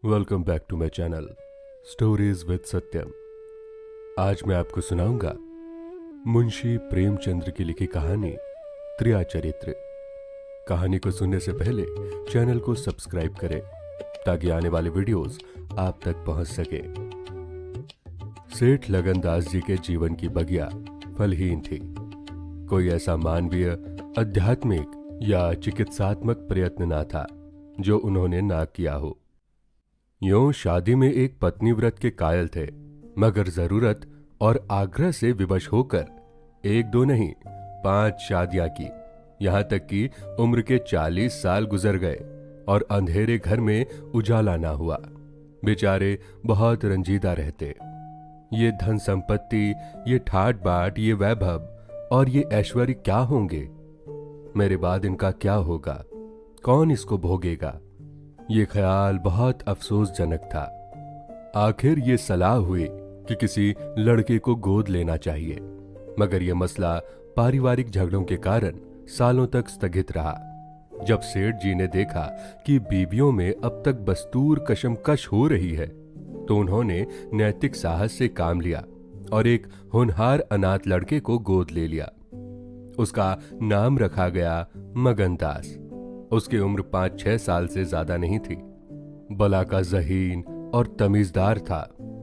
Welcome back to my channel stories with Satyam. आज मैं आपको सुनाऊंगा मुंशी प्रेमचंद्र की लिखी कहानी त्रिया चरित्र। कहानी को सुनने से पहले चैनल को सब्सक्राइब करें ताकि आने वाले वीडियोस आप तक पहुंच सके। सेठ लगनदास जी के जीवन की बगिया फलहीन थी। कोई ऐसा मानवीय, आध्यात्मिक या चिकित्सात्मक प्रयत्न ना था जो उन्होंने ना किया हो। यूं शादी में एक पत्नी व्रत के कायल थे, मगर जरूरत और आग्रह से विवश होकर एक दो नहीं 5 शादियां की। यहां तक कि उम्र के 40 साल गुजर गए और अंधेरे घर में उजाला ना हुआ। बेचारे बहुत रंजीदा रहते। ये धन संपत्ति, ये ठाट बाट, ये वैभव और ये ऐश्वर्य क्या होंगे? मेरे बाद इनका क्या होगा? कौन इसको भोगेगा? ये ख्याल बहुत अफसोसजनक था। आखिर ये सलाह हुई कि किसी लड़के को गोद लेना चाहिए, मगर यह मसला पारिवारिक झगड़ों के कारण सालों तक स्थगित रहा। जब सेठ जी ने देखा कि बीवियों में अब तक बस्तूर कशमकश हो रही है, तो उन्होंने नैतिक साहस से काम लिया और एक होनहार अनाथ लड़के को गोद ले लिया। उसका नाम रखा गया मगनदास। उसकी उम्र 5-6 साल से ज्यादा नहीं थी। बला का ज़हीन और तमीजदार था,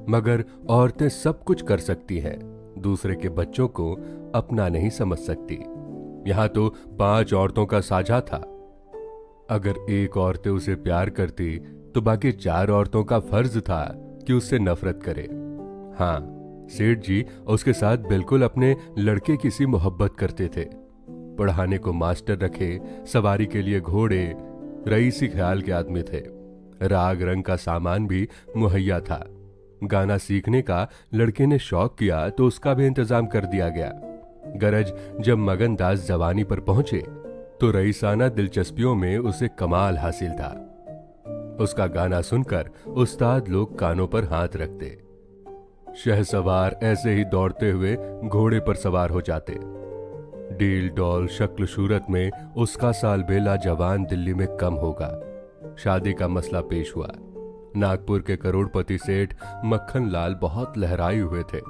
मगर औरतें सब कुछ कर सकती हैं, दूसरे के बच्चों को अपना नहीं समझ सकती। यहां तो 5 औरतों का साझा था। अगर एक औरतें उसे प्यार करती तो बाकी 4 औरतों का फर्ज था कि उससे नफरत करे। हाँ, सेठ जी उसके साथ बिल्कुल अपने लड़के की सी मोहब्बत करते थे। पढ़ाने को मास्टर रखे, सवारी के लिए घोड़े, रईसी ख्याल के आदमी थे। राग रंग का सामान भी मुहैया था। गाना सीखने का लड़के ने शौक किया तो उसका भी इंतजाम कर दिया गया। गरज जब मगनदास जवानी पर पहुंचे तो रईसाना दिलचस्पियों में उसे कमाल हासिल था। उसका गाना सुनकर उस्ताद लोग कानों पर हाथ रखते। शहसवार ऐसे ही दौड़ते हुए घोड़े पर सवार हो जाते। डील डॉल शक्ल सूरत में उसका साल बेला जवान दिल्ली में कम होगा। शादी का मसला पेश हुआ। नागपुर के करोड़पति सेठ मक्खन लाल बहुत लहराए हुए थे।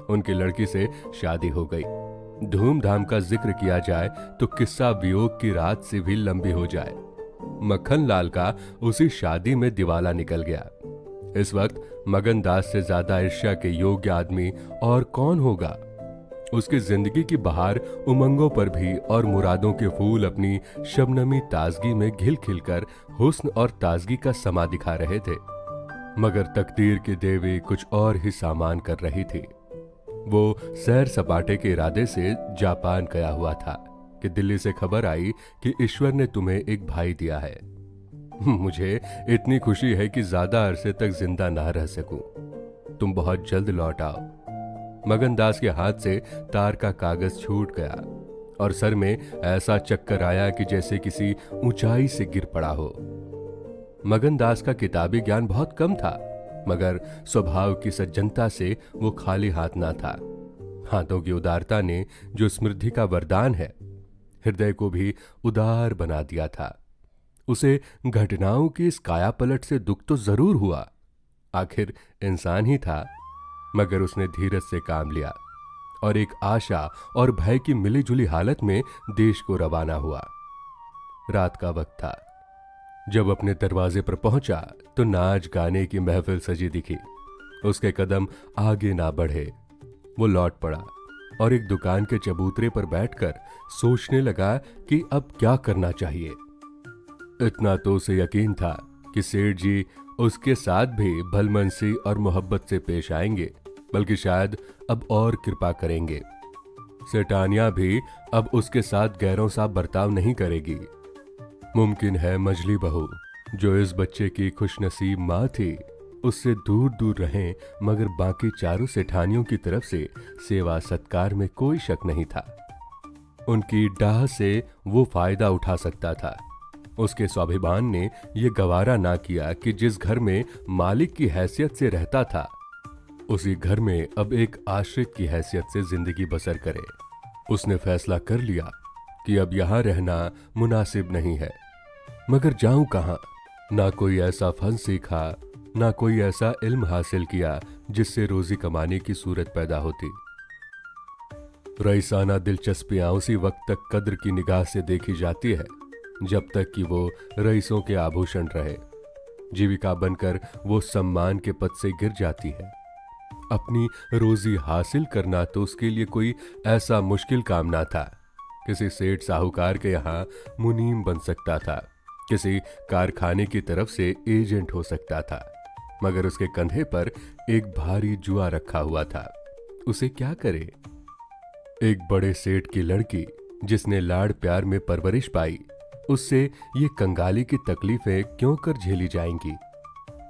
उनकी लड़की से शादी हो गई। धूमधाम का जिक्र किया जाए तो किस्सा वियोग की रात से भी लंबी हो जाए। मक्खन लाल का उसी शादी में दिवाला निकल गया। इस वक्त मगनदास से ज्यादा ईर्ष्या के योग्य आदमी और कौन होगा? उसकी जिंदगी की बहार उमंगों पर भी और मुरादों के फूल अपनी शबनमी ताजगी में खिल खिलकर हुस्न और ताजगी का समा दिखा रहे थे। मगर तकदीर की देवी कुछ और ही सामान कर रही थी। वो सैर सपाटे के इरादे से जापान गया हुआ था कि दिल्ली से खबर आई कि ईश्वर ने तुम्हें एक भाई दिया है। मुझे इतनी खुशी है कि ज्यादा अरसे तक जिंदा ना रह सकूं। तुम बहुत जल्द लौट आओ। मगनदास के हाथ से तार का कागज छूट गया और सर में ऐसा चक्कर आया कि जैसे किसी ऊंचाई से गिर पड़ा हो। मगनदास का किताबी ज्ञान बहुत कम था, मगर स्वभाव की सज्जनता से वो खाली हाथ ना था। हाथों की उदारता ने, जो समृद्धि का वरदान है, हृदय को भी उदार बना दिया था। उसे घटनाओं की इस कायापलट से दुख तो जरूर हुआ, आखिर इंसान ही था, मगर उसने धीरज से काम लिया और एक आशा और भय की मिलीजुली हालत में देश को रवाना हुआ। रात का वक्त था। जब अपने दरवाजे पर पहुंचा तो नाच गाने की महफिल सजी दिखी। उसके कदम आगे ना बढ़े। वो लौट पड़ा और एक दुकान के चबूतरे पर बैठकर सोचने लगा कि अब क्या करना चाहिए। इतना तो उसे यकीन था कि सेठ जी उसके साथ भी भलमनसी और मोहब्बत से पेश आएंगे, बल्कि शायद अब और कृपा करेंगे। सेठानिया भी अब उसके साथ गैरों सा बर्ताव नहीं करेगी। मुमकिन है मजली बहू, जो इस बच्चे की खुशनसीब माँ थी, उससे दूर दूर रहें, मगर बाकी चारों सेठानियों की तरफ से सेवा सत्कार में कोई शक नहीं था। उनकी डाह से वो फायदा उठा सकता था। उसके स्वाभिमान ने यह गवारा ना किया कि जिस घर में मालिक की हैसियत से रहता था, उसी घर में अब एक आश्रित की हैसियत से जिंदगी बसर करे। उसने फैसला कर लिया कि अब यहां रहना मुनासिब नहीं है, मगर जाऊं कहां? ना कोई ऐसा फन सीखा, ना कोई ऐसा इल्म हासिल किया जिससे रोजी कमाने की सूरत पैदा होती। रईसाना दिलचस्पियां उसी वक्त तक कद्र की निगाह से देखी जाती है जब तक कि वो रईसों के आभूषण रहे। जीविका बनकर वो सम्मान के पद से गिर जाती है। अपनी रोजी हासिल करना तो उसके लिए कोई ऐसा मुश्किल काम ना था। किसी सेठ साहूकार के यहाँ मुनीम बन सकता था, किसी कारखाने की तरफ से एजेंट हो सकता था, मगर उसके कंधे पर एक भारी जुआ रखा हुआ था। उसे क्या करे? एक बड़े सेठ की लड़की जिसने लाड़ प्यार में परवरिश पाई, उससे ये कंगाली की तकलीफें क्यों कर झेली जाएंगी?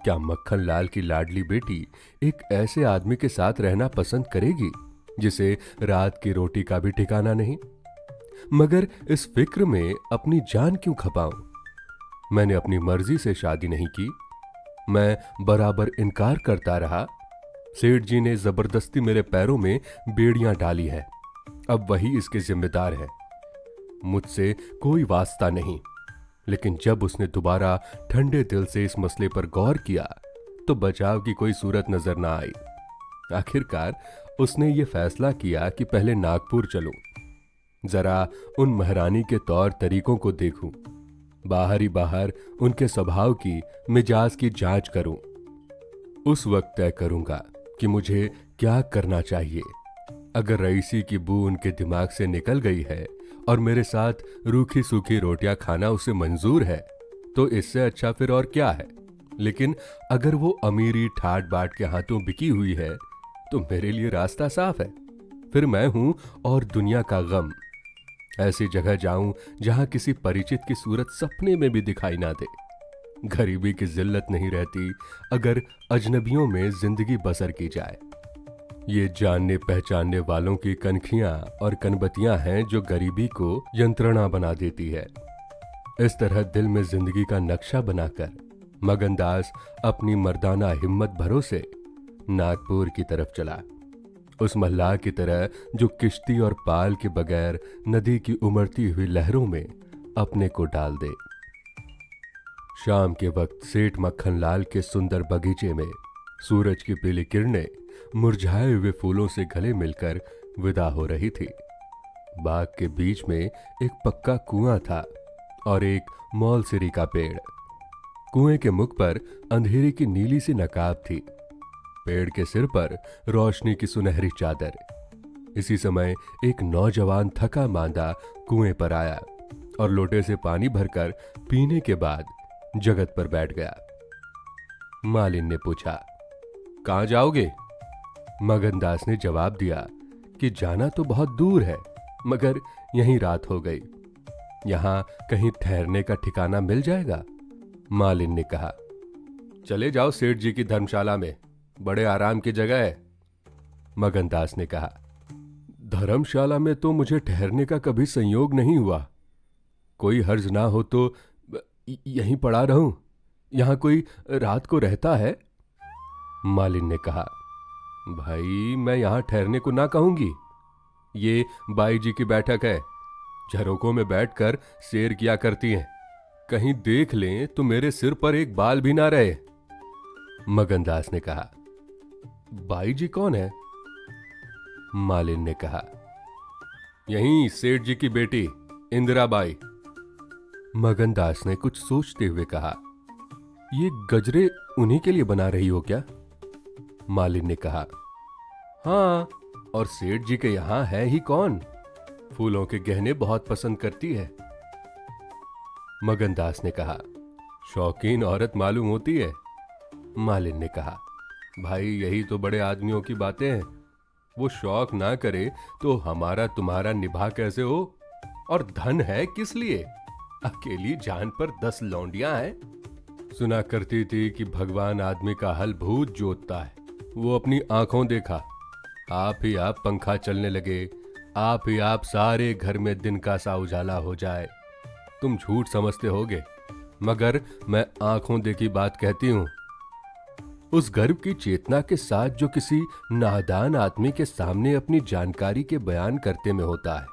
क्या मक्खन लाल की लाडली बेटी एक ऐसे आदमी के साथ रहना पसंद करेगी जिसे रात की रोटी का भी ठिकाना नहीं? मगर इस फिक्र में अपनी जान क्यों खपाऊं? मैंने अपनी मर्जी से शादी नहीं की। मैं बराबर इनकार करता रहा। सेठ जी ने जबरदस्ती मेरे पैरों में बेड़ियां डाली है। अब वही इसके जिम्मेदार है। मुझसे कोई वास्ता नहीं। लेकिन जब उसने दोबारा ठंडे दिल से इस मसले पर गौर किया तो बचाव की कोई सूरत नजर ना आई। आखिरकार उसने ये फैसला किया कि पहले नागपुर चलूं, जरा उन महारानी के तौर तरीकों को देखूं, बाहर ही बाहर उनके स्वभाव की मिजाज की जांच करूं। उस वक्त तय करूंगा कि मुझे क्या करना चाहिए। अगर रईसी की बू उनके दिमाग से निकल गई है और मेरे साथ रूखी सूखी रोटियां खाना उसे मंजूर है तो इससे अच्छा फिर और क्या है। लेकिन अगर वो अमीरी ठाट बाट के हाथों बिकी हुई है तो मेरे लिए रास्ता साफ है। फिर मैं हूं और दुनिया का गम। ऐसी जगह जाऊं जहां किसी परिचित की सूरत सपने में भी दिखाई ना दे। गरीबी की जिल्लत नहीं रहती अगर अजनबियों में जिंदगी बसर की जाए। ये जानने पहचानने वालों की कनखियां और कनबतियां हैं जो गरीबी को यंत्रणा बना देती है। इस तरह दिल में जिंदगी का नक्शा बनाकर मगनदास अपनी मर्दाना हिम्मत भरोसे नागपुर की तरफ चला, उस मल्लाह की तरह जो किश्ती और पाल के बगैर नदी की उमड़ती हुई लहरों में अपने को डाल दे। शाम के वक्त सेठ मक्खन लाल के सुंदर बगीचे में सूरज की पीली किरणें मुरझाए हुए फूलों से गले मिलकर विदा हो रही थी। बाग के बीच में एक पक्का कुआं था और एक मौलसिरी का पेड़। कुएं के मुख पर अंधेरे की नीली सी नकाब थी, पेड़ के सिर पर रोशनी की सुनहरी चादर। इसी समय एक नौजवान थका मांदा कुएं पर आया और लोटे से पानी भरकर पीने के बाद जगत पर बैठ गया। मालिन ने पूछा, कहां जाओगे? मगनदास ने जवाब दिया कि जाना तो बहुत दूर है, मगर यहीं रात हो गई। यहां कहीं ठहरने का ठिकाना मिल जाएगा? मालिन ने कहा, चले जाओ सेठ जी की धर्मशाला में, बड़े आराम की जगह है। मगनदास ने कहा, धर्मशाला में तो मुझे ठहरने का कभी संयोग नहीं हुआ। कोई हर्ज ना हो तो यहीं पड़ा रहूं। यहां कोई रात को रहता है? मालिन ने कहा, भाई मैं यहां ठहरने को ना कहूंगी। ये बाई जी की बैठक है, झरोकों में बैठकर शेर किया करती हैं। कहीं देख लें तो मेरे सिर पर एक बाल भी ना रहे। मगनदास ने कहा, बाई जी कौन है? मालिन ने कहा, यहीं सेठ जी की बेटी इंदिरा बाई। मगनदास ने कुछ सोचते हुए कहा, ये गजरे उन्हीं के लिए बना रही हो क्या? मालिन ने कहा, हाँ, और सेठ जी के यहां है ही कौन? फूलों के गहने बहुत पसंद करती है। मगनदास ने कहा, शौकीन औरत मालूम होती है। मालिन ने कहा, भाई यही तो बड़े आदमियों की बातें हैं। वो शौक ना करे तो हमारा तुम्हारा निभा कैसे हो? और धन है किस लिए? अकेली जान पर 10 लौंडियां हैं। सुना करती थी कि भगवान आदमी का हल भूत जोतता है। वो अपनी आंखों देखा। आप ही आप पंखा चलने लगे, आप ही आप सारे घर में दिन का सा उजाला हो जाए। तुम झूठ समझते होगे, मगर मैं आंखों देखी बात कहती हूं। उस गर्व की चेतना के साथ जो किसी नादान आदमी के सामने अपनी जानकारी के बयान करते में होता है।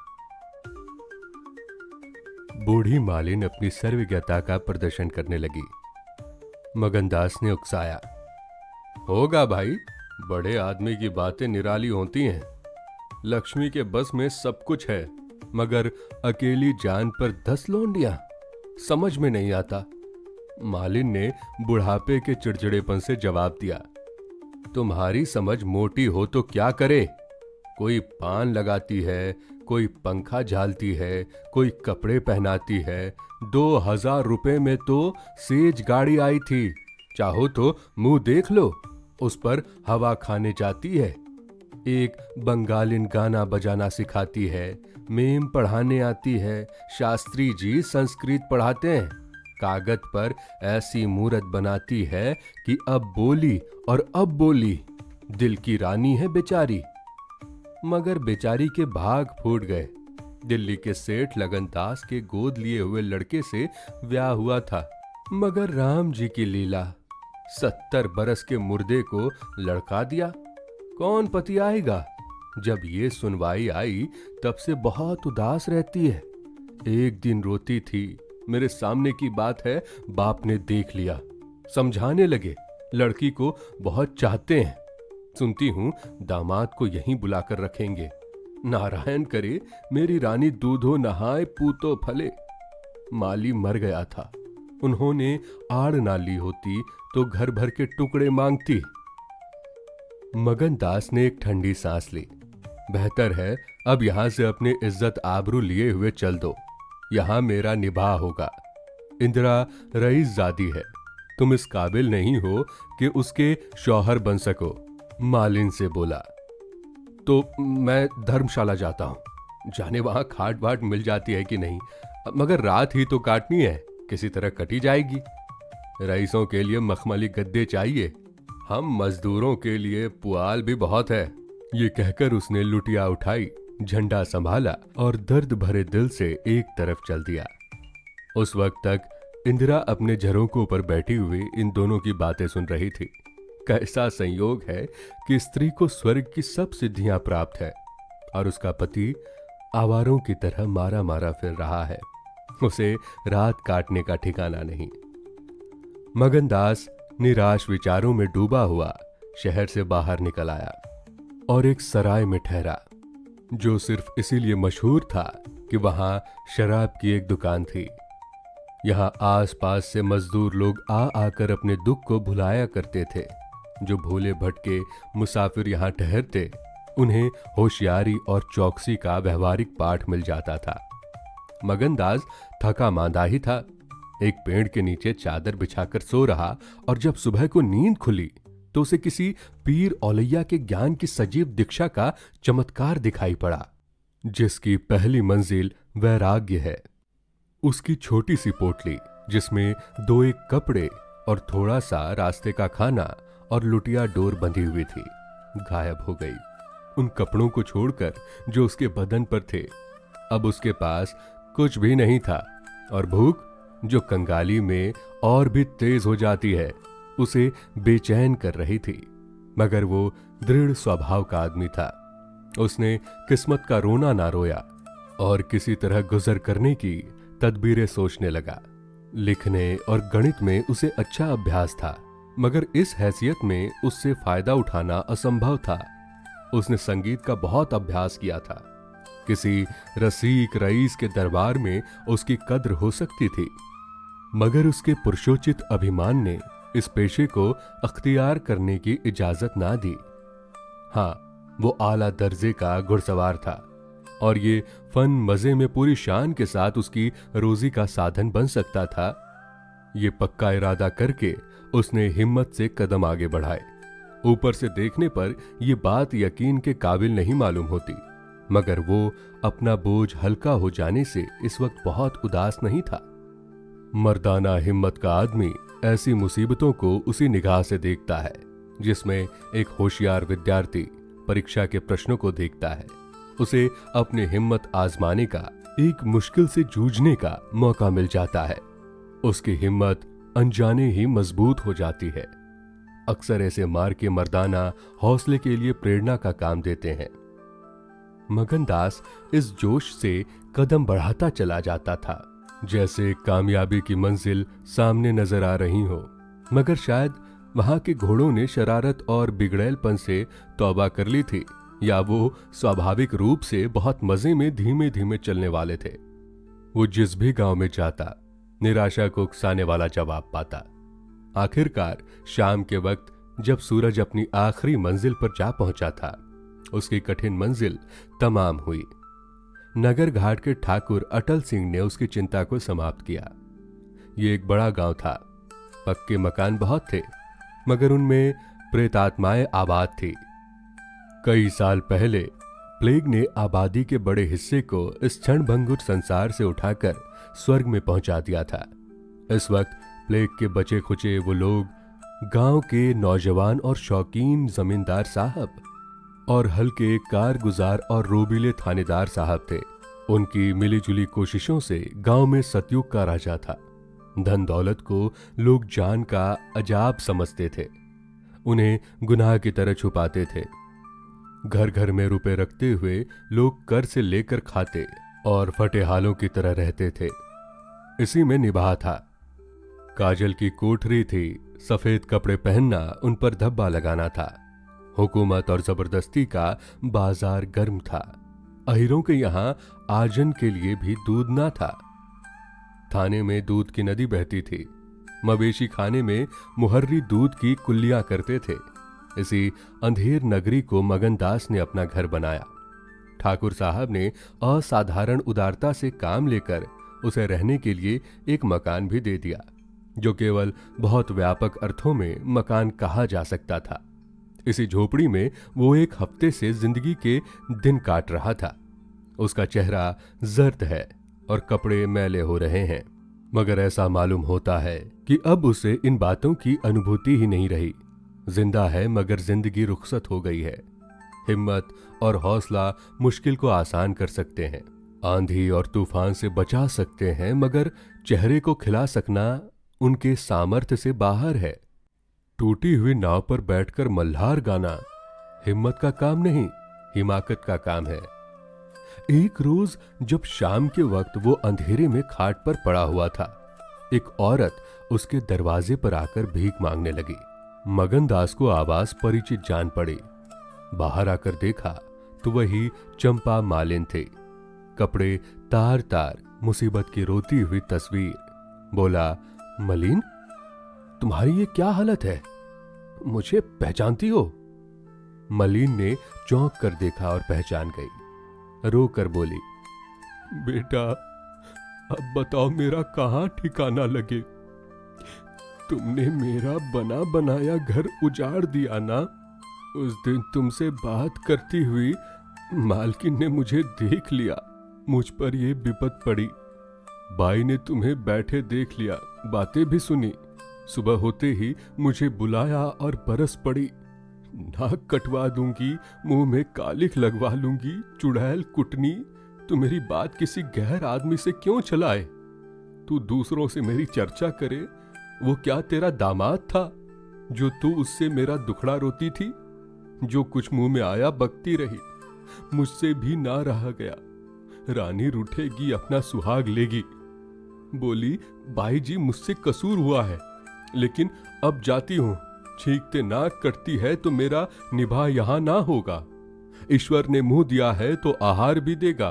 बूढ़ी मालिन अपनी सर्वज्ञता का प्रदर्शन करने लगी। मगनदास ने उकसाया। होगा भाई, बड़े आदमी की बातें निराली होती हैं। लक्ष्मी के बस में सब कुछ है, मगर अकेली जान पर 10 लौंडियां, समझ में नहीं आता। मालिन ने बुढ़ापे के चिड़चिड़ेपन से जवाब दिया। तुम्हारी समझ मोटी हो तो क्या करे? कोई पान लगाती है, कोई पंखा झालती है, कोई कपड़े पहनाती है। 2000 रुपए में तो सेज गाड़ी आई थी, चाहो तो मुंह देख लो, उस पर हवा खाने जाती है। एक बंगालिन गाना बजाना सिखाती है, मेम पढ़ाने आती है, शास्त्री जी संस्कृत पढ़ाते हैं। कागज पर ऐसी मूरत बनाती है कि अब बोली और अब बोली। दिल की रानी है बेचारी। मगर बेचारी के भाग फूट गए। दिल्ली के सेठ लगनदास के गोद लिए हुए लड़के से ब्याह हुआ था, मगर राम जी की लीला, 70 बरस के मुर्दे को लड़का दिया। कौन पति आएगा? जब ये सुनवाई आई तब से बहुत उदास रहती है। एक दिन रोती थी, मेरे सामने की बात है, बाप ने देख लिया, समझाने लगे, लड़की को बहुत चाहते हैं। सुनती हूं दामाद को यहीं बुलाकर रखेंगे। नारायण करे मेरी रानी दूधो नहाए पूतो फले। माली मर गया था, उन्होंने आड़ ना ली होती तो घर भर के टुकड़े मांगती। मगनदास ने एक ठंडी सांस ली। बेहतर है अब यहां से अपने इज्जत आबरू लिए हुए चल दो, यहां मेरा निभाह होगा। इंदिरा रईसजादी है, तुम इस काबिल नहीं हो कि उसके शौहर बन सको। मालिन से बोला। तो मैं धर्मशाला जाता हूं, जाने वहां खाट बाट मिल जाती है कि नहीं, मगर रात ही तो काटनी है, किसी तरह कटी जाएगी। रईसों के लिए मखमली गद्दे चाहिए, हम मजदूरों के लिए पुआल भी बहुत है। ये कहकर उसने लुटिया उठाई, झंडा संभाला और दर्द भरे दिल से एक तरफ चल दिया। उस वक्त तक इंदिरा अपने झरोकों पर बैठी हुई इन दोनों की बातें सुन रही थी। कैसा संयोग है कि स्त्री को स्वर्ग की सब सिद्धियां प्राप्त है और उसका पति आवारों की तरह मारा मारा फिर रहा है। उसे रात काटने का ठिकाना नहीं। मगनदास निराश विचारों में डूबा हुआ शहर से बाहर निकल आया और एक सराय में ठहरा, जो सिर्फ इसीलिए मशहूर था कि वहां शराब की एक दुकान थी। यहां आसपास से मजदूर लोग आ आकर अपने दुख को भुलाया करते थे। जो भोले भटके मुसाफिर यहां ठहरते, उन्हें होशियारी और चौकसी का व्यवहारिक पाठ मिल जाता था। मगनदास थका मांदा ही था, एक पेड़ के नीचे चादर बिछाकर सो रहा, और जब सुबह को नींद खुली तो उसे किसी पीर औलैया के ज्ञान की सजीव दीक्षा का चमत्कार दिखाई पड़ा, जिसकी पहली मंजिल वैराग्य है। उसकी छोटी सी पोटली, जिसमें 2-1 कपड़े और थोड़ा सा रास्ते का खाना और लुटिया डोर बंधी हुई थी, गायब हो गई। उन कपड़ों को छोड़कर जो उसके बदन पर थे, अब उसके पास कुछ भी नहीं था, और भूख, जो कंगाली में और भी तेज हो जाती है, उसे बेचैन कर रही थी। मगर वो दृढ़ स्वभाव का आदमी था। उसने किस्मत का रोना ना रोया और किसी तरह गुजर करने की तदबीरें सोचने लगा। लिखने और गणित में उसे अच्छा अभ्यास था, मगर इस हैसियत में उससे फायदा उठाना असंभव था। उसने संगीत का बहुत अभ्यास किया था। किसी रसीक रईस के दरबार में उसकी कद्र हो सकती थी, मगर उसके पुरुषोचित अभिमान ने इस पेशे को अख्तियार करने की इजाजत ना दी। हाँ, वो आला दर्जे का घुड़सवार था और ये फन मजे में पूरी शान के साथ उसकी रोजी का साधन बन सकता था। ये पक्का इरादा करके उसने हिम्मत से कदम आगे बढ़ाए। ऊपर से देखने पर यह बात यकीन के काबिल नहीं मालूम होती, मगर वो अपना बोझ हल्का हो जाने से इस वक्त बहुत उदास नहीं था। मर्दाना हिम्मत का आदमी ऐसी मुसीबतों को उसी निगाह से देखता है जिसमें एक होशियार विद्यार्थी परीक्षा के प्रश्नों को देखता है। उसे अपनी हिम्मत आजमाने का, एक मुश्किल से जूझने का मौका मिल जाता है। उसकी हिम्मत अनजाने ही मजबूत हो जाती है। अक्सर ऐसे मार के मर्दाना हौसले के लिए प्रेरणा का काम देते हैं। मगनदास इस जोश से कदम बढ़ाता चला जाता था, जैसे कामयाबी की मंजिल सामने नजर आ रही हो। मगर शायद वहां के घोड़ों ने शरारत और बिगड़ैलपन से तौबा कर ली थी, या वो स्वाभाविक रूप से बहुत मजे में धीमे धीमे चलने वाले थे। वो जिस भी गांव में जाता निराशा को उकसाने वाला जवाब पाता। आखिरकार शाम के वक्त जब सूरज अपनी आखिरी मंजिल पर जा पहुंचा था, उसकी कठिन मंजिल तमाम हुई। नगर घाट के ठाकुर अटल सिंह ने उसकी चिंता को समाप्त किया। ये एक बड़ा गांव था, पक्के मकान बहुत थे, मगर उनमें प्रेतात्माएं आबाद थी। कई साल पहले प्लेग ने आबादी के बड़े हिस्से को इस क्षणभंगुर संसार से उठाकर स्वर्ग में पहुंचा दिया था। इस वक्त प्लेग के बचे खुचे वो लोग गांव के नौजवान और शौकीन जमींदार साहब और हल्के कारगुजार और रोबीले थानेदार साहब थे। उनकी मिलीजुली कोशिशों से गांव में सतयुग का राजा था। धन दौलत को लोग जान का अजाब समझते थे, उन्हें गुनाह की तरह छुपाते थे। घर घर में रुपए रखते हुए लोग कर से लेकर खाते और फटे हालों की तरह रहते थे। इसी में निबाह था। काजल की कोठरी थी, सफेद कपड़े पहनना, उन पर धब्बा लगाना था। हुकूमत और जबरदस्ती का बाजार गर्म था। अहिरों के यहां आजन के लिए भी दूध ना था। थाने में दूध की नदी बहती थी। मवेशी खाने में मुहर्री दूध की कुल्लियां करते थे। इसी अंधेर नगरी को मगनदास ने अपना घर बनाया। ठाकुर साहब ने असाधारण उदारता से काम लेकर उसे रहने के लिए एक मकान भी दे दिया, जो केवल बहुत व्यापक अर्थों में मकान कहा जा सकता था। इसी झोपड़ी में वो एक हफ्ते से जिंदगी के दिन काट रहा था। उसका चेहरा जर्द है और कपड़े मैले हो रहे हैं, मगर ऐसा मालूम होता है कि अब उसे इन बातों की अनुभूति ही नहीं रही। जिंदा है मगर जिंदगी रुखसत हो गई है। हिम्मत और हौसला मुश्किल को आसान कर सकते हैं, आंधी और तूफान से बचा सकते हैं, मगर चेहरे को खिला सकना उनके सामर्थ्य से बाहर है। टूटी हुई नाव पर बैठकर मल्हार गाना हिम्मत का काम नहीं, हिमाकत का काम है। एक रोज जब शाम के वक्त वो अंधेरे में खाट पर पड़ा हुआ था, एक औरत उसके दरवाजे पर आकर भीख मांगने लगी। मगनदास को आवाज परिचित जान पड़ी। बाहर आकर देखा तो वही चंपा मालिन थे। कपड़े तार तार, मुसीबत की रोती हुई तस्वीर। बोला, मलिन, तुम्हारी ये क्या हालत है? मुझे पहचानती हो? मलिन ने चौंक कर देखा और पहचान गई। रो कर बोली, बेटा, अब बताओ मेरा कहाँ ठिकाना लगे? तुमने मेरा बना बनाया घर उजाड़ दिया ना। उस दिन तुमसे बात करती हुई मालकिन ने मुझे देख लिया। मुझ पर ये विपत पड़ी। बाई ने तुम्हें बैठे देख लिया, बातें भी सुनी। सुबह होते ही मुझे बुलाया और बरस पड़ी। नाक कटवा दूंगी, मुंह में कालिख लगवा लूंगी, चुड़ैल कुटनी। तू मेरी बात किसी गैर आदमी से क्यों चलाए? तू दूसरों से मेरी चर्चा करे। वो क्या तेरा दामाद था जो तू उससे मेरा दुखड़ा रोती थी? जो कुछ मुंह में आया बकती रही, मुझसे भी ना रहा गया। रानी रूठेगी, अपना सुहाग लेगी। बोली, बाई जी मुझसे कसूर हुआ है, लेकिन अब जाती हूं। छींकते नाक कटती है तो मेरा निभा यहां ना होगा। ईश्वर ने मुंह दिया है तो आहार भी देगा।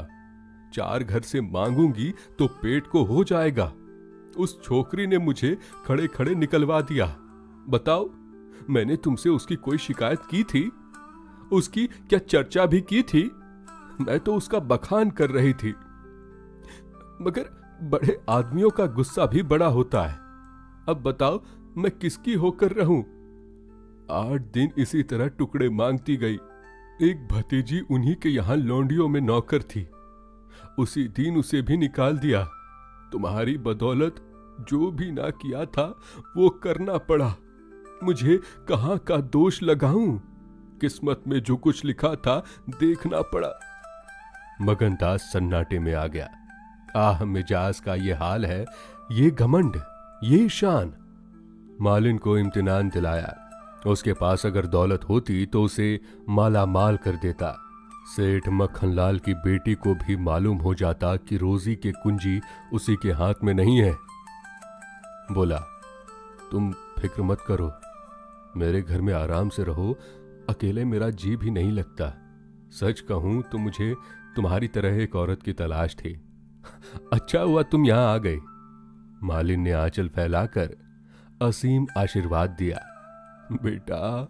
4 घर से मांगूंगी तो पेट को हो जाएगा। उस छोकरी ने मुझे खड़े खड़े निकलवा दिया। बताओ, मैंने तुमसे उसकी कोई शिकायत की थी? उसकी क्या चर्चा भी की थी? मैं तो उसका बखान कर रही थी। मगर बड़े आदमियों का गुस्सा भी बड़ा होता है। अब बताओ, मैं किसकी होकर रहूं? 8 दिन इसी तरह टुकड़े मांगती गई। एक भतीजी उन्हीं के यहां लौंडियों में नौकर थी। उसी दिन उसे भी निकाल दिया। तुम्हारी बदौलत जो भी ना किया था वो करना पड़ा। मुझे कहां का दोष लगाऊं? किस्मत में जो कुछ लिखा था देखना पड़ा। मगनदास सन्नाटे में आ गया। आह, मिजाज का ये हाल है, ये घमंड, ये शान। मालिन को इम्तिनान दिलाया। उसके पास अगर दौलत होती तो उसे माला माल कर देता। सेठ मक्खनलाल की बेटी को भी मालूम हो जाता कि रोजी के कुंजी उसी के हाथ में नहीं है। बोला, तुम फिक्र मत करो, मेरे घर में आराम से रहो, अकेले मेरा जी भी नहीं लगता। सच कहूं तो मुझे तुम्हारी तरह एक औरत की तलाश थी। अच्छा हुआ तुम यहां आ गए। मालिन ने आंचल फैलाकर असीम आशीर्वाद दिया। बेटा,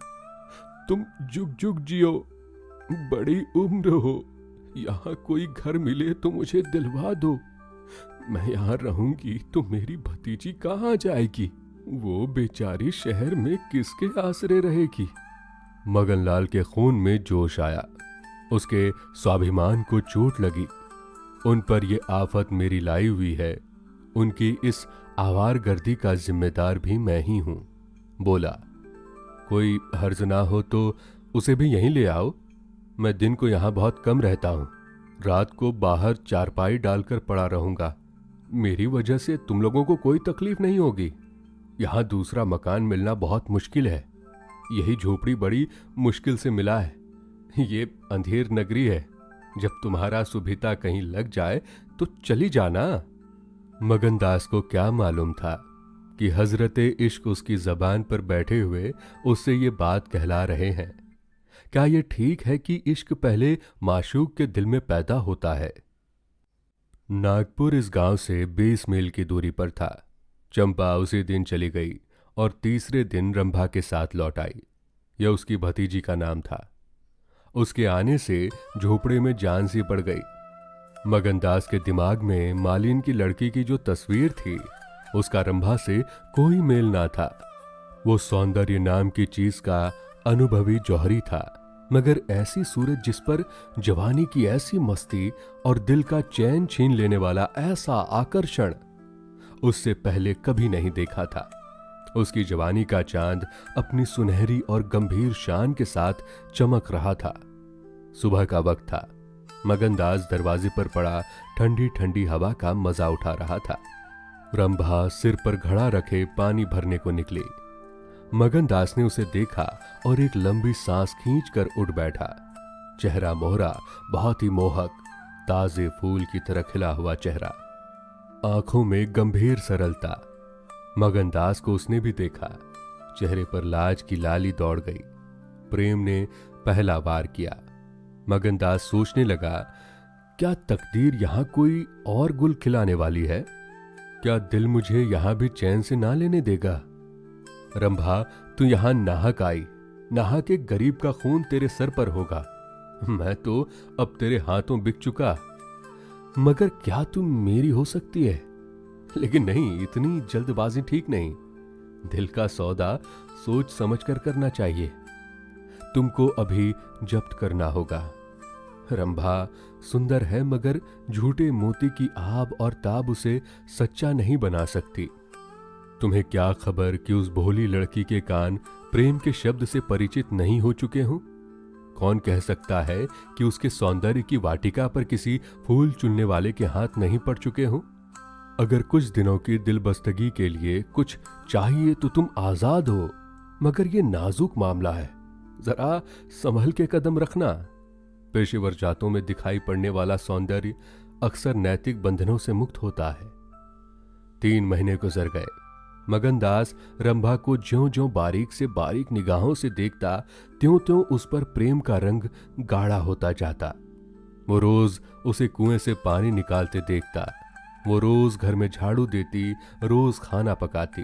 तुम जुग जुग जियो, बड़ी उम्र हो। यहाँ कोई घर मिले तो मुझे दिलवा दो। मैं यहाँ रहूंगी तो मेरी भतीजी कहाँ जाएगी? वो बेचारी शहर में किसके आसरे रहेगी? मगनलाल के खून में जोश आया। उसके स्वाभिमान को चोट लगी। उन पर ये आफत मेरी लाई हुई है। उनकी इस आवारगर्दी का जिम्मेदार भी मैं ही हूं। बोला, कोई हर्ज ना हो तो उसे भी यहीं ले आओ। मैं दिन को यहां बहुत कम रहता हूं। रात को बाहर चारपाई डालकर पड़ा रहूंगा। मेरी वजह से तुम लोगों को कोई तकलीफ नहीं होगी। यहां दूसरा मकान मिलना बहुत मुश्किल है। यही झोपड़ी बड़ी मुश्किल से मिला है। ये अंधेर नगरी है। जब तुम्हारा सुभिता कहीं लग जाए तो चली जाना। मगनदास को क्या मालूम था कि हजरते इश्क उसकी जबान पर बैठे हुए उससे ये बात कहला रहे हैं। क्या ये ठीक है कि इश्क पहले माशूक के दिल में पैदा होता है? नागपुर इस गांव से 20 मील की दूरी पर था। चंपा उसी दिन चली गई और तीसरे दिन रंभा के साथ लौट आई। यह उसकी भतीजी का नाम था। उसके आने से झोपड़े में जान सी पड़ गई। मगनदास के दिमाग में मालिन की लड़की की जो तस्वीर थी, उसका रंभा से कोई मेल ना था। वो सौंदर्य नाम की चीज का अनुभवी जौहरी था, मगर ऐसी सूरत जिस पर जवानी की ऐसी मस्ती और दिल का चैन छीन लेने वाला ऐसा आकर्षण उससे पहले कभी नहीं देखा था। उसकी जवानी का चांद अपनी सुनहरी और गंभीर शान के साथ चमक रहा था। सुबह का वक्त था। मगनदास दरवाजे पर पड़ा ठंडी ठंडी हवा का मजा उठा रहा था। रंभा सिर पर घड़ा रखे पानी भरने को निकली। मगनदास ने उसे देखा और एक लंबी सांस खींचकर उठ बैठा। चेहरा मोहरा, बहुत ही मोहक, ताजे फूल की तरह खिला हुआ चेहरा, आंखों में गंभीर सरलता। मगनदास को उसने भी देखा। चेहरे पर लाज की लाली दौड़ गई। प्रेम ने पहला वार किया। मगनदास सोचने लगा, क्या तकदीर यहां कोई और गुल खिलाने वाली है? क्या दिल मुझे यहां भी चैन से ना लेने देगा? रंभा, तू यहां नाहक आई। नाहक एक गरीब का खून तेरे सर पर होगा। मैं तो अब तेरे हाथों बिक चुका। मगर क्या तू मेरी हो सकती है? लेकिन नहीं, इतनी जल्दबाजी ठीक नहीं। दिल का सौदा सोच समझ कर करना चाहिए। तुमको अभी जब्त करना होगा। रंभा सुंदर है, मगर झूठे मोती की आब और ताब उसे सच्चा नहीं बना सकती। तुम्हें क्या खबर कि उस भोली लड़की के कान प्रेम के शब्द से परिचित नहीं हो चुके हों? कौन कह सकता है कि उसके सौंदर्य की वाटिका पर किसी फूल चुनने वाले के हाथ नहीं पड़ चुके हों? अगर कुछ दिनों की दिलबस्तगी के लिए कुछ चाहिए तो तुम आजाद हो, मगर ये नाजुक मामला है। जरा संभल के कदम रखना। पेशेवर जातों में दिखाई पड़ने वाला सौंदर्य अक्सर नैतिक बंधनों से मुक्त होता है। 3 महीने गुजर गए। मगनदास रंभा को ज्यों-ज्यों बारीक से बारीक निगाहों से देखता, त्यों-त्यों उस पर प्रेम का रंग गाढ़ा होता जाता। वो रोज उसे कुएं से पानी निकालते देखता। वो रोज घर में झाड़ू देती, रोज खाना पकाती।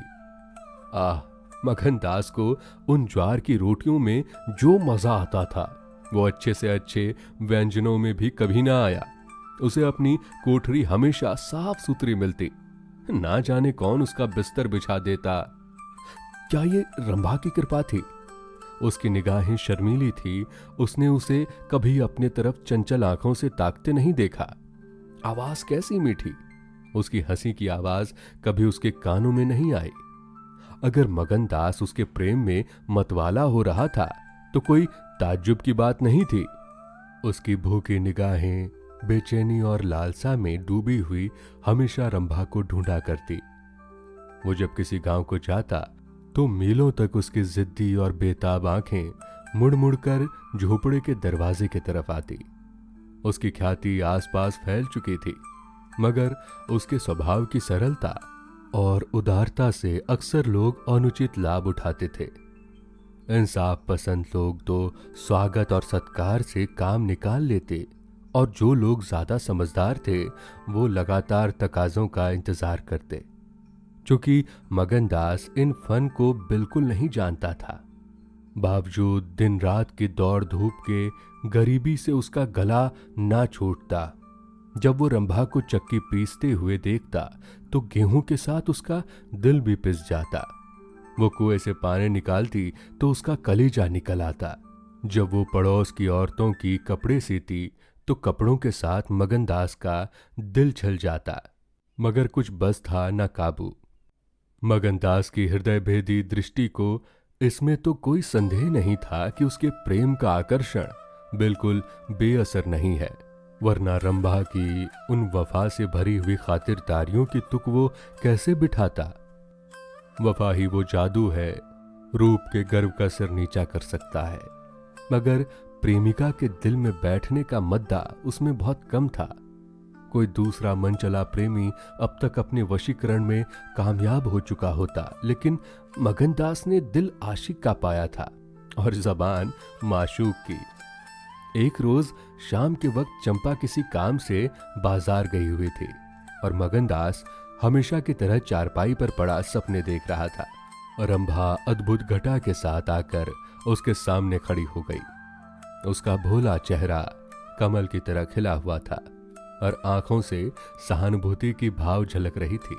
आह, मगनदास को उन ज्वार की रोटियों में जो मजा आता था, वो अच्छे से अच्छे व्यंजनों में भी कभी ना आया। उसे अपनी कोठरी हमेशा साफ सुथरी मिलती। ना जाने कौन उसका बिस्तर बिछा देता। क्या ये रंभा की कृपा थी? उसकी निगाहें शर्मीली थी। उसने उसे कभी अपने तरफ चंचल आंखों से ताकते नहीं देखा। आवाज कैसी मीठी। उसकी हंसी की आवाज कभी उसके कानों में नहीं आई। अगर मगनदास उसके प्रेम में मतवाला हो रहा था तो कोई ताज्जुब की बात नहीं थी। उसकी भूखी निगाहें बेचैनी और लालसा में डूबी हुई हमेशा रंभा को ढूंढा करती। वो जब किसी गांव को जाता तो मीलों तक उसकी जिद्दी और बेताब आंखें मुड़ मुड़ कर झोपड़े के दरवाजे की तरफ आती। उसकी ख्याति आसपास फैल चुकी थी, मगर उसके स्वभाव की सरलता, और उदारता से अक्सर लोग अनुचित लाभ उठाते थे। इंसाफ पसंद लोग तो स्वागत और सत्कार से काम निकाल लेते, और जो लोग ज्यादा समझदार थे वो लगातार तकाजों का इंतजार करते। चूंकि मगनदास इन फन को बिल्कुल नहीं जानता था, बावजूद दिन रात की दौड़ धूप के गरीबी से उसका गला ना छूटता। जब वो रंभा को चक्की पीसते हुए देखता तो गेहूं के साथ उसका दिल भी पिस जाता। वो कुएं से पानी निकालती तो उसका कलेजा निकल आता। जब वो पड़ोस की औरतों की कपड़े सीती तो कपड़ों के साथ मगनदास का दिल छल जाता, मगर कुछ बस था न काबू। मगनदास की हृदय भेदी दृष्टि को इसमें तो कोई संदेह नहीं था कि उसके प्रेम का आकर्षण बिल्कुल बेअसर नहीं है, वरना रंभा की उन वफा से भरी हुई खातिरदारियों की तुक वो कैसे बिठाता। वफा ही वो जादू है, रूप के गर्व का सिर नीचा कर सकता है, मगर प्रेमिका के दिल में बैठने का मद्दा उसमें बहुत कम था। कोई दूसरा मनचला प्रेमी अब तक अपने वशीकरण में कामयाब हो चुका होता, लेकिन मगनदास ने दिल आशिक का पाया था और जबान माशूक की। एक रोज शाम के वक्त चंपा किसी काम से बाजार गई हुई थी और मगनदास हमेशा की तरह चारपाई पर पड़ा सपने देख रहा था। रंभा अद्भुत घटा के साथ आकर उसके सामने खड़ी हो गई। उसका भोला चेहरा कमल की तरह खिला हुआ था और आंखों से सहानुभूति की भाव झलक रही थी।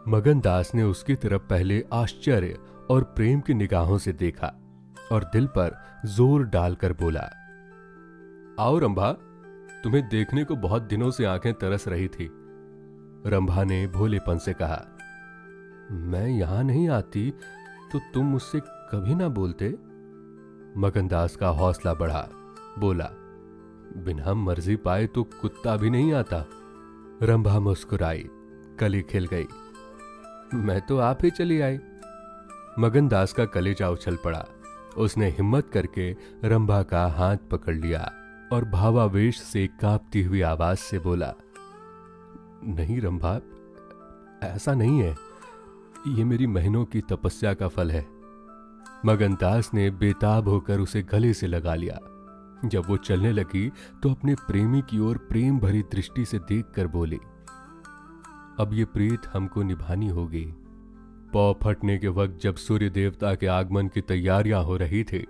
मगनदास ने उसकी तरफ पहले आश्चर्य और प्रेम की निगाहों से देखा और दिल पर जोर डालकर बोला, आओ रंभा, तुम्हें देखने को बहुत दिनों से आंखें तरस रही थी। रंभा ने भोलेपन से कहा, मैं यहां नहीं आती तो तुम मुझसे कभी ना बोलते। मगनदास का हौसला बढ़ा, बोला, बिना मर्जी पाए तो कुत्ता भी नहीं आता। रंभा मुस्कुराई, कली खिल गई, मैं तो आप ही चली आई। मगनदास का कलेजा उछल पड़ा। उसने हिम्मत करके रंभा का हाथ पकड़ लिया और भावावेश से कांपती हुई आवाज से बोला, नहीं रंभा, ऐसा नहीं है, ये मेरी महीनों की तपस्या का फल है। मगनदास ने बेताब होकर उसे गले से लगा लिया। जब वो चलने लगी तो अपने प्रेमी की ओर प्रेम भरी दृष्टि से देखकर बोली, अब ये प्रीत हमको निभानी होगी। पौ फटने के वक्त जब सूर्य देवता के आगमन की तैयारियां हो रही थी,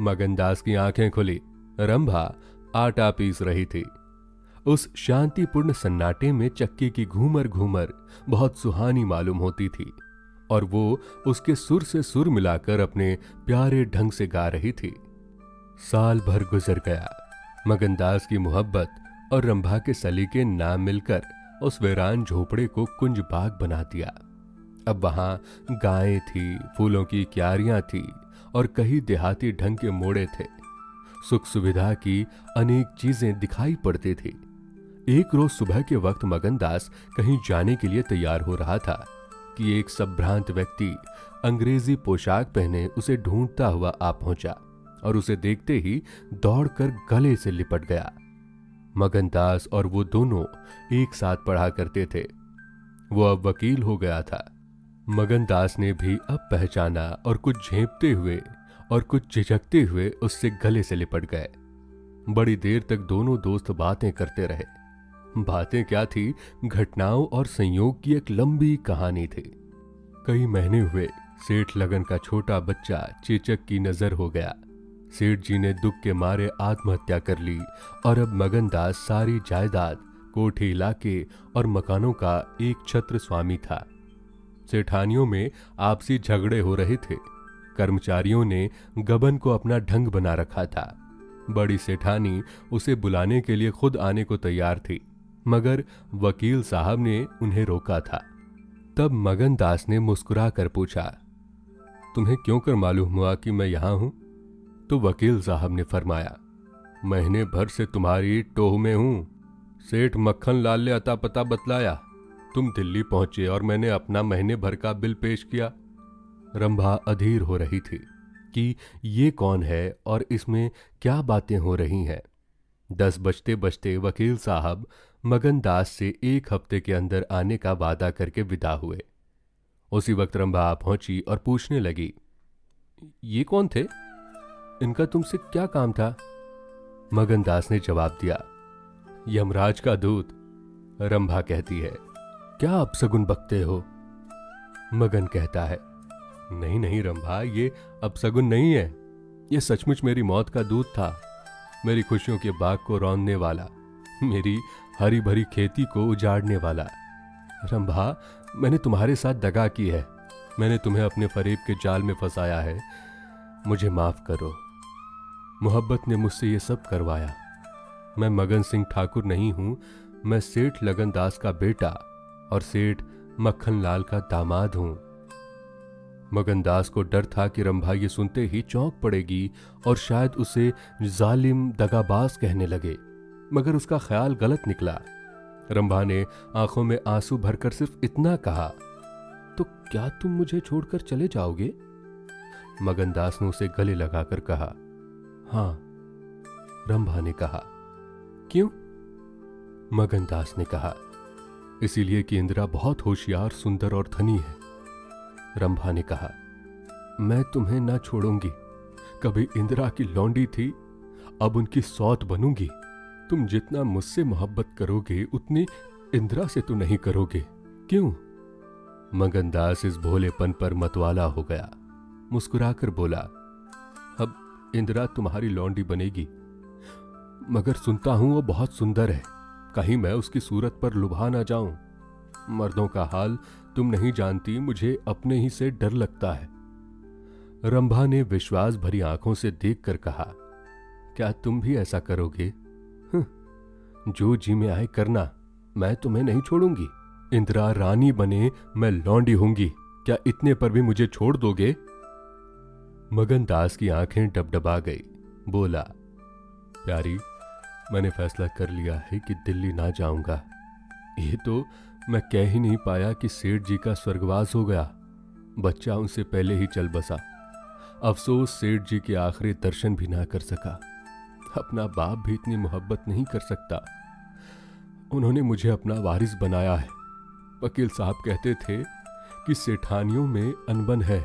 मगनदास की आंखें खुली। रंभा आटा पीस रही थी। उस शांतिपूर्ण सन्नाटे में चक्की की घूमर घूमर बहुत सुहानी मालूम होती थी और वो उसके सुर से सुर मिलाकर अपने प्यारे ढंग से गा रही थी। साल भर गुजर गया। मगनदास की मोहब्बत और रंभा के सलीके ना मिलकर उस वीरान झोपड़े को कुंज बाग बना दिया। अब वहां गायें थी, फूलों की क्यारियां थी और कहीं देहाती ढंग के मोड़े थे। सुख सुविधा की अनेक चीजें दिखाई पड़ती थी। एक रोज सुबह के वक्त मगनदास कहीं जाने के लिए तैयार हो रहा था कि एक संभ्रांत व्यक्ति अंग्रेजी पोशाक पहने उसे ढूंढता हुआ आ पहुंचा और उसे देखते ही दौड़कर गले से लिपट गया। मगनदास और वो दोनों एक साथ पढ़ा करते थे। वो अब वकील हो गया था। मगनदास ने भी अब पहचाना और कुछ झेंपते हुए और कुछ झिझकते हुए उससे गले से लिपट गए। बड़ी देर तक दोनों दोस्त बातें करते रहे। बातें क्या थी, घटनाओं और संयोग की एक लंबी कहानी थी। कई महीने हुए सेठ लगन का छोटा बच्चा चेचक की नजर हो गया। सेठ जी ने दुख के मारे आत्महत्या कर ली और अब मगनदास सारी जायदाद, कोठी, इलाके और मकानों का एक छत्र स्वामी था। सेठानियों में आपसी झगड़े हो रहे थे। कर्मचारियों ने गबन को अपना ढंग बना रखा था। बड़ी सेठानी उसे बुलाने के लिए खुद आने को तैयार थी, मगर वकील साहब ने उन्हें रोका था। तब मगनदास ने मुस्कुरा कर पूछा, तुम्हें क्यों कर मालूम हुआ कि मैं यहां हूं? तो वकील साहब ने फरमाया, महीने भर से तुम्हारी टोह में हूं। सेठ मक्खन लाल ने अता पता बतलाया, तुम दिल्ली पहुंचे और मैंने अपना महीने भर का बिल पेश किया। रंभा अधीर हो रही थी कि ये कौन है और इसमें क्या बातें हो रही हैं। 10 बजते बजते वकील साहब मगन दास से 1 हफ्ते के अंदर आने का वादा करके विदा हुए। उसी वक्त रंभा पहुंची और पूछने लगी, ये कौन थे? इनका तुमसे क्या काम था? मगन दास ने जवाब दिया, यमराज का दूत। रंभा कहती है, क्या अपशगुन बकते हो? मगन कहता है, नहीं नहीं रंभा, ये अपशगुन नहीं है, ये सचमुच मेरी मौत का दूत था, मेरी खुशियों के बाग को रौंदने वाला, मेरी हरी भरी खेती को उजाड़ने वाला। रंभा, मैंने तुम्हारे साथ दगा की है, मैंने तुम्हें अपने फरेब के जाल में फंसाया है, मुझे माफ करो। मोहब्बत ने मुझसे ये सब करवाया। मैं मगन सिंह ठाकुर नहीं हूं, मैं सेठ लगन दास का बेटा और सेठ मक्खन लाल का दामाद हूं। मगन दास को डर था कि रंभा ये सुनते ही चौंक पड़ेगी और शायद उसे जालिम दगाबाज कहने लगे, मगर उसका ख्याल गलत निकला। रंभा ने आंखों में आंसू भरकर सिर्फ इतना कहा, तो क्या तुम मुझे छोड़कर चले जाओगे? मगन दास ने उसे गले लगाकर कहा, हां। रंभा ने कहा, क्यों? मगन दास ने कहा, इसीलिए कि इंदिरा बहुत होशियार, सुंदर और धनी है। रंभा ने कहा, मैं तुम्हें ना छोड़ूंगी, कभी इंदिरा की लौंडी थी, अब उनकी सौत बनूंगी। तुम जितना मुझसे मोहब्बत करोगे उतनी इंदिरा से तो नहीं करोगे, क्यों? मगन दास इस भोलेपन पर मतवाला हो गया, मुस्कुराकर बोला, अब इंदिरा तुम्हारी लौंडी बनेगी, मगर सुनता हूं वो बहुत सुंदर है, कहीं मैं उसकी सूरत पर लुभा ना जाऊं। मर्दों का हाल तुम नहीं जानती, मुझे अपने ही से डर लगता है। रंभा ने विश्वास भरी आंखों से देखकर कहा, क्या तुम भी ऐसा करोगे? जो जी में आए करना, मैं तुम्हें नहीं छोड़ूंगी। इंदिरा रानी बने, मैं लौंडी होंगी, क्या इतने पर भी मुझे छोड़ दोगे? मगन दास की आंखें डबडबा गई, बोला, प्यारी, मैंने फैसला कर लिया है कि दिल्ली ना जाऊंगा। ये तो मैं कह ही नहीं पाया कि सेठ जी का स्वर्गवास हो गया, बच्चा उनसे पहले ही चल बसा। अफसोस सेठ जी के आखिरी दर्शन भी ना कर सका। अपना बाप भी इतनी मोहब्बत नहीं कर सकता। उन्होंने मुझे अपना वारिस बनाया है। वकील साहब कहते थे कि सेठानियों में अनबन है,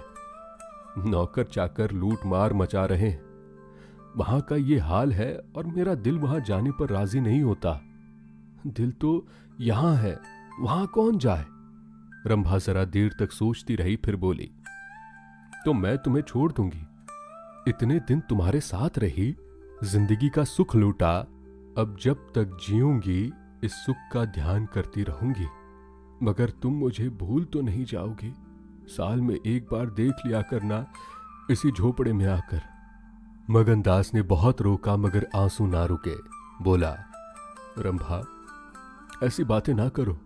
नौकर चाकर लूट मार मचा रहे हैं। वहां का ये हाल है और मेरा दिल वहां जाने पर राजी नहीं होता। दिल तो यहां है, वहां कौन जाए? रंभा जरा देर तक सोचती रही, फिर बोली, तो मैं तुम्हें छोड़ दूंगी। इतने दिन तुम्हारे साथ रही, जिंदगी का सुख लूटा, अब जब तक जीऊंगी इस सुख का ध्यान करती रहूंगी, मगर तुम मुझे भूल तो नहीं जाओगे। साल में एक बार देख लिया करना, इसी झोपड़े में आकर। मगन दास ने बहुत रोका मगर आंसू ना रुके, बोला, रंभा, ऐसी बातें ना करो,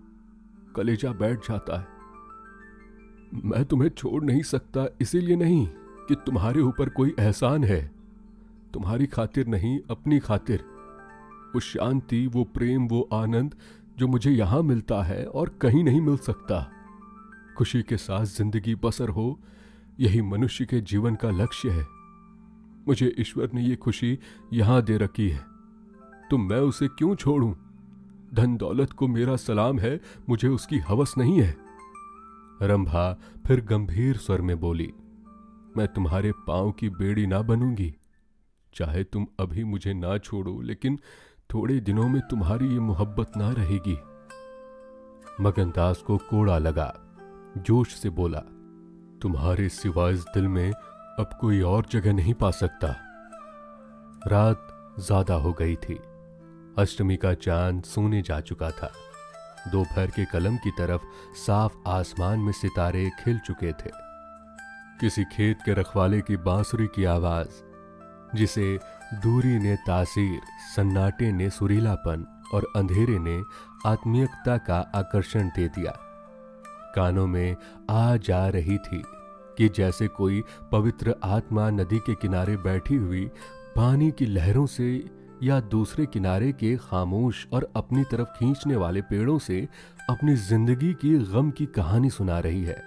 कलेजा बैठ जाता है। मैं तुम्हें छोड़ नहीं सकता, इसीलिए नहीं कि तुम्हारे ऊपर कोई एहसान है, तुम्हारी खातिर नहीं, अपनी खातिर। वो शांति, वो प्रेम, वो आनंद जो मुझे यहां मिलता है और कहीं नहीं मिल सकता। खुशी के साथ जिंदगी बसर हो, यही मनुष्य के जीवन का लक्ष्य है। मुझे ईश्वर ने ये खुशी यहां दे रखी है, तो मैं उसे क्यों छोड़ूं? धन दौलत को मेरा सलाम है, मुझे उसकी हवस नहीं है। रंभा फिर गंभीर स्वर में बोली, मैं तुम्हारे पांव की बेड़ी ना बनूंगी। चाहे तुम अभी मुझे ना छोड़ो, लेकिन थोड़े दिनों में तुम्हारी ये मोहब्बत ना रहेगी। मगन दास को कोड़ा लगा, जोश से बोला, तुम्हारे सिवा इस दिल में अब कोई और जगह नहीं पा सकता। रात ज्यादा हो गई थी, अष्टमी का चांद सोने जा चुका था। दोपहर के कलम की तरफ साफ आसमान में सितारे खिल चुके थे। किसी खेत के रखवाले की बांसुरी की आवाज, जिसे दूरी ने तासीर, सन्नाटे ने सुरीलापन और अंधेरे ने आत्मीयता का आकर्षण दे दिया, कानों में आ जा रही थी कि जैसे कोई पवित्र आत्मा नदी के किनारे बैठी हुई पानी की लहरों से या दूसरे किनारे के खामोश और अपनी तरफ खींचने वाले पेड़ों से अपनी जिंदगी की गम की कहानी सुना रही है।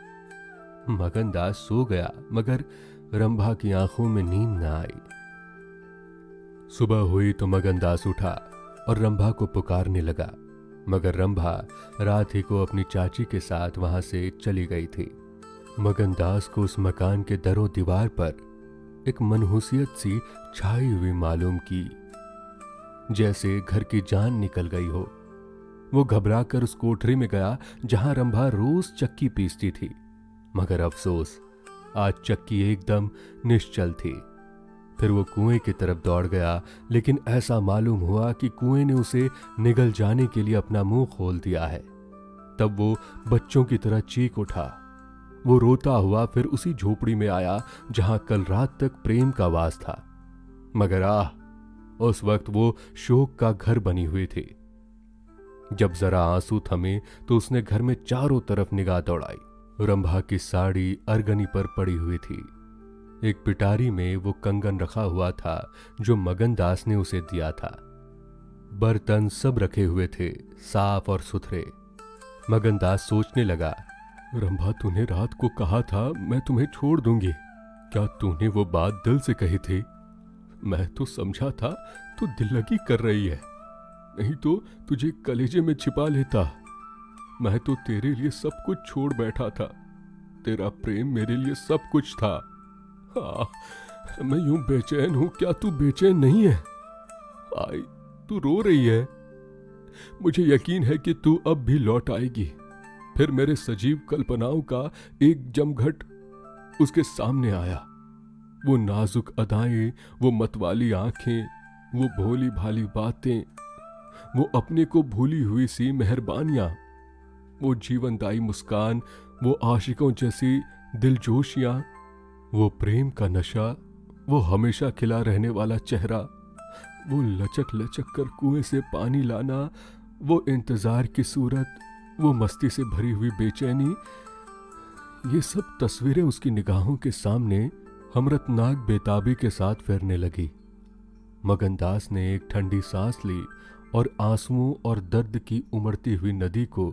मगन दास सो गया, मगर रंभा की आंखों में नींद न आई। सुबह हुई तो मगन दास उठा और रंभा को पुकारने लगा, मगर रंभा रात ही को अपनी चाची के साथ वहां से चली गई थी। मगनदास को उस मकान के दरों दीवार पर एक मनहूसियत सी छाई हुई मालूम की, जैसे घर की जान निकल गई हो। वो घबरा कर उस कोठरी में गया जहां रंभा रोज चक्की पीसती थी, मगर अफसोस आज चक्की एकदम निश्चल थी। फिर वो कुएं की तरफ दौड़ गया, लेकिन ऐसा मालूम हुआ कि कुएं ने उसे निगल जाने के लिए अपना मुंह खोल दिया है। तब वो बच्चों की तरह चीख उठा। वो रोता हुआ फिर उसी झोपड़ी में आया जहां कल रात तक प्रेम का वास था, मगर उस वक्त वो शोक का घर बनी हुई थी। जब जरा आंसू थमे तो उसने घर में चारों तरफ निगाह दौड़ाई। रंभा की साड़ी अरगनी पर पड़ी हुई थी। एक पिटारी में वो कंगन रखा हुआ था जो मगनदास ने उसे दिया था। बर्तन सब रखे हुए थे, साफ और सुथरे। मगनदास सोचने लगा, रंभा तूने रात को कहा था मैं तुम्हें छोड़ दूंगी, क्या तूने वो बात दिल से कही थी? मैं तो समझा था तू दिल लगी कर रही है, नहीं तो तुझे कलेजे में छिपा लेता। मैं तो तेरे लिए सब कुछ छोड़ बैठा था, तेरा प्रेम मेरे लिए सब कुछ था। मैं यूं बेचैन हूं, क्या तू बेचैन नहीं है? आई, तू रो रही है। मुझे यकीन है कि तू अब भी लौट आएगी। फिर मेरे सजीव कल्पनाओं का एक जमघट उसके सामने आया। वो नाजुक अदाएं, वो मतवाली आंखें, वो भोली भाली बातें, वो अपने को भूली हुई सी मेहरबानियां, वो जीवनदायी मुस्कान, वो आशिकों जैसी दिलजोशियां, वो प्रेम का नशा, वो हमेशा खिला रहने वाला चेहरा, वो लचक लचक कर कुएं से पानी लाना, वो इंतजार की सूरत, वो मस्ती से भरी हुई बेचैनी, ये सब तस्वीरें उसकी निगाहों के सामने हमरतनाक बेताबी के साथ फिरने लगी। मगनदास ने एक ठंडी सांस ली और आंसुओं और दर्द की उमड़ती हुई नदी को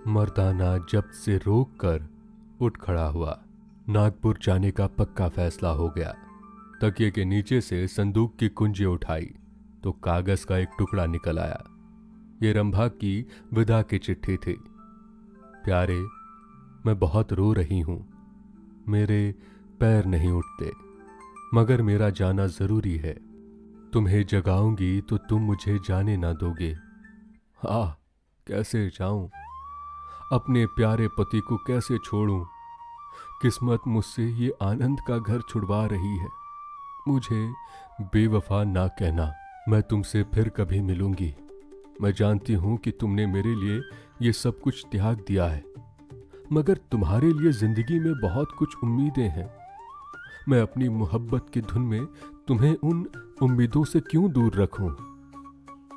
मर्दाना जब्त से रोक कर उठ खड़ा हुआ। नागपुर जाने का पक्का फैसला हो गया। तकिए के नीचे से संदूक की कुंजी उठाई तो कागज का एक टुकड़ा निकल आया। ये रंभा की विदा की चिट्ठी थी। प्यारे, मैं बहुत रो रही हूं, मेरे पैर नहीं उठते, मगर मेरा जाना जरूरी है। तुम्हें जगाऊंगी तो तुम मुझे जाने ना दोगे। कैसे जाऊं, अपने प्यारे पति को कैसे छोड़ूं? किस्मत मुझसे ये आनंद का घर छुड़वा रही है। मुझे बेवफा ना कहना, मैं तुमसे फिर कभी मिलूंगी। मैं जानती हूं कि तुमने मेरे लिए ये सब कुछ त्याग दिया है, मगर तुम्हारे लिए जिंदगी में बहुत कुछ उम्मीदें हैं। मैं अपनी मोहब्बत की धुन में तुम्हें उन उम्मीदों से क्यों दूर रखूं?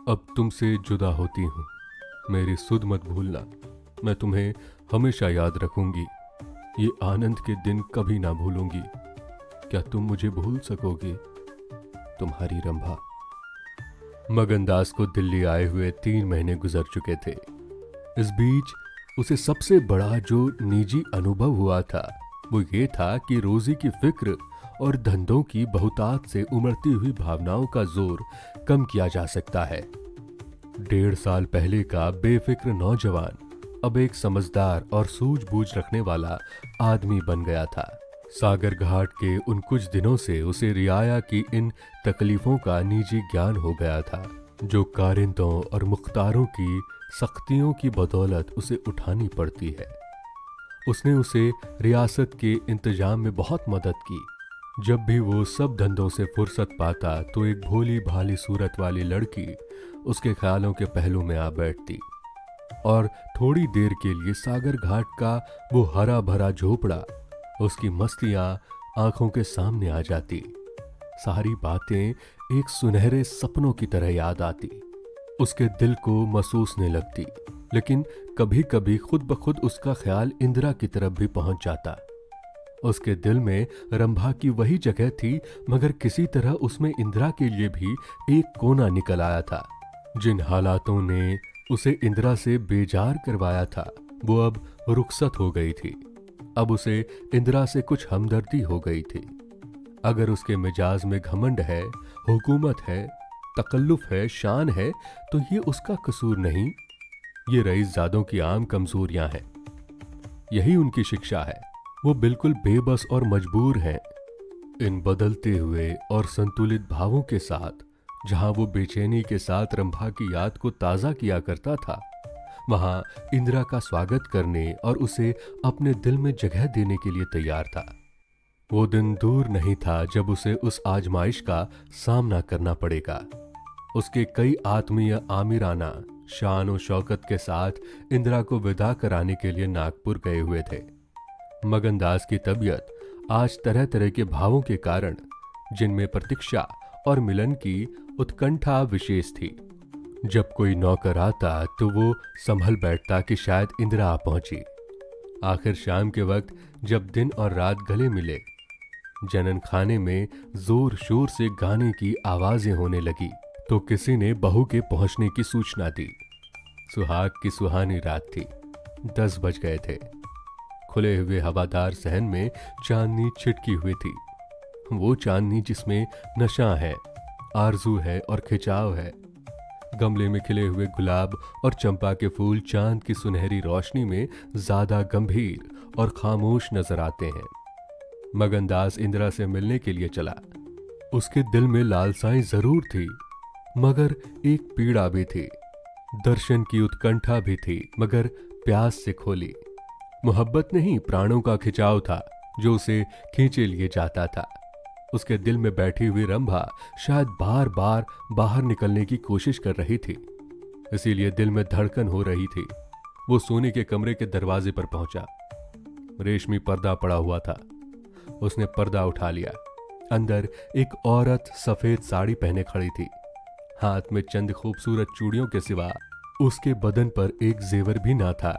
अब तुमसे जुदा होती हूं, मेरी सुध मत भूलना। मैं तुम्हें हमेशा याद रखूंगी, ये आनंद के दिन कभी ना भूलूंगी। क्या तुम मुझे भूल सकोगे? तुम्हारी रंभा। मगनदास को दिल्ली आए हुए 3 महीने गुजर चुके थे। इस बीच उसे सबसे बड़ा जो निजी अनुभव हुआ था वो ये था कि रोजी की फिक्र और धंधों की बहुतात से उमड़ती हुई भावनाओं का जोर कम किया जा सकता है। 1.5 साल पहले का बेफिक्र नौजवान अब एक समझदार और सूझबूझ रखने वाला आदमी बन गया था। सागर घाट के उन कुछ दिनों से उसे रियाया की इन तकलीफों का निजी ज्ञान हो गया था, जो कारिंदों और मुख्तारों की सख्तियों की बदौलत उसे उठानी पड़ती है। उसने उसे रियासत के इंतजाम में बहुत मदद की। जब भी वो सब धंधों से फुर्सत पाता तो एक भोली भाली सूरत वाली लड़की उसके ख्यालों के पहलू में आ बैठती और थोड़ी देर के लिए सागर घाट का वो हरा भरा झोपड़ा, उसकी मस्तियां आंखों के सामने आ जाती। सारी बातें एक सुनहरे सपनों की तरह याद आती, उसके दिल को महसूसने लगती। लेकिन कभी कभी खुद ब खुद उसका ख्याल इंदिरा की तरफ भी पहुंच जाता। उसके दिल में रंभा की वही जगह थी, मगर किसी तरह उसमें इंदिरा के लिए भी एक कोना निकल आया था। जिन हालातों ने उसे इंदिरा से बेजार करवाया था वो अब रुखसत हो गई थी। अब उसे इंदिरा से कुछ हमदर्दी हो गई थी। अगर उसके मिजाज में घमंड है, हुकूमत है, तकल्लुफ है, शान है, तो ये उसका कसूर नहीं, ये रईसजादों की आम कमजोरियां हैं। यही उनकी शिक्षा है। वो बिल्कुल बेबस और मजबूर हैं। इन बदलते हुए और संतुलित भावों के साथ जहां वो बेचैनी के साथ रंभा की याद को ताजा किया करता था, वहां इंदिरा का स्वागत करने और उसे अपने दिल में जगह देने के लिए तैयार था। वो दिन दूर नहीं था जब उसे उस आजमाइश का सामना करना पड़ेगा। उसके कई आत्मीय आमिराना शान और शौकत के साथ इंदिरा को विदा कराने के लिए नागपुर गए हुए थे। मगनदास की तबीयत आज तरह तरह के भावों के कारण, जिनमें प्रतीक्षा और मिलन की उत्कंठा विशेष थी। जब कोई नौकर आता तो वो संभल बैठता कि शायद इंदिरा आ पहुंची। आखिर शाम के वक्त जब दिन और रात गले मिले, जनन खाने में जोर शोर से गाने की आवाजें होने लगी तो किसी ने बहू के पहुंचने की सूचना दी। सुहाग की सुहानी रात थी। 10 बज गए थे। खुले हुए हवादार सहन में चांदनी छिटकी हुई थी। वो चांदनी जिसमें नशा है, आरजू है और खिंचाव है। गमले में खिले हुए गुलाब और चंपा के फूल चांद की सुनहरी रोशनी में ज्यादा गंभीर और खामोश नजर आते हैं। मगनदास इंदिरा से मिलने के लिए चला। उसके दिल में लालसाएं जरूर थी, मगर एक पीड़ा भी थी। दर्शन की उत्कंठा भी थी, मगर प्यास से खोली। मोहब्बत नहीं, प्राणों का खिंचाव था जो उसे खींचे लिए जाता था। उसके दिल में बैठी हुई रंभा शायद बार बार बाहर निकलने की कोशिश कर रही थी, इसीलिए दिल में धड़कन हो रही थी। वो सोने के कमरे के दरवाजे पर पहुंचा। रेशमी पर्दा पड़ा हुआ था। उसने पर्दा उठा लिया। अंदर एक औरत सफेद साड़ी पहने खड़ी थी। हाथ में चंद खूबसूरत चूड़ियों के सिवा उसके बदन पर एक जेवर भी ना था।